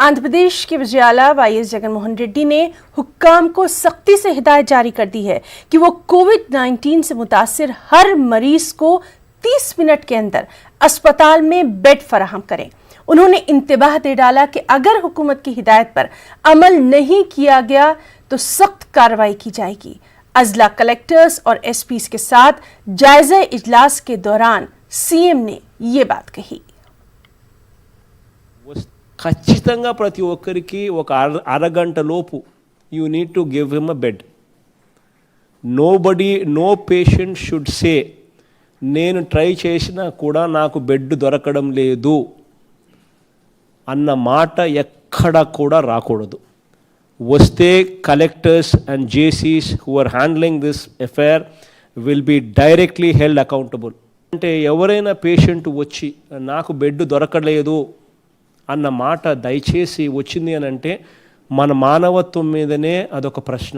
आंध्र प्रदेश के विजयाला वाईएस जगनमोहन रेड्डी ने हुक्काम को सख्ती से हिदायत जारी कर दी है कि वो कोविड-19 से मुतासिर हर मरीज को 30 मिनट के अंदर अस्पताल में बेड फराहम करें। उन्होंने इंतबाह दे डाला कि अगर हुकूमत की हिदायत पर अमल नहीं किया गया तो सख्त कार्रवाई की जाएगी। अजला कलेक्टर्स और एसपीज के साथ जायजा इजलास के दौरान सीएम ने ये बात कही। ఖచ్చితంగా ప్రతి ఒక్కరికి ఒక అరగంట లోపు you need to give him a bed. No patient should say నేను ట్రై చేసినా కూడా నాకు బెడ్ దొరకడం లేదు అన్న మాట ఎక్కడ కూడా రాకూడదు. వస్తే కలెక్టర్స్ అండ్ జేసీస్ who are handling this affair will be directly held accountable. అంటే ఎవరైనా పేషెంట్ వచ్చి నాకు బెడ్ దొరకలేదు అన్న మాట దయచేసి వచ్చింది అని అంటే మన మానవత్వం మీదనే అదొక ప్రశ్న.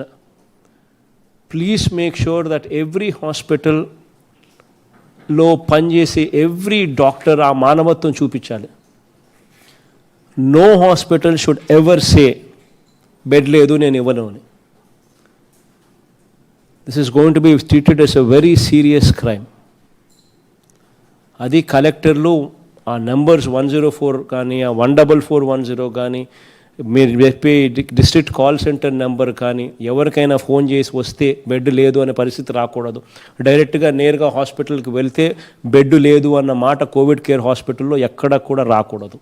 Please make sure that every హాస్పిటల్లో పనిచేసే ఎవ్రీ డాక్టర్ ఆ మానవత్వం చూపించాలి. No hospital should ever say bed లేదు నేను ఇవ్వను అని. This is going to be treated as a very serious crime. అది కలెక్టర్లు ఆ నెంబర్స్ 104 కానీ ఆ 14410 కానీ మీరు చెప్పే డిస్ట్రిక్ట్ కాల్ సెంటర్ నెంబర్ కానీ ఎవరికైనా ఫోన్ చేసి వస్తే బెడ్ లేదు అనే పరిస్థితి రాకూడదు. డైరెక్ట్గా నేరుగా హాస్పిటల్కి వెళ్తే బెడ్ లేదు అన్న మాట కోవిడ్ కేర్ హాస్పిటల్లో ఎక్కడ కూడా రాకూడదు.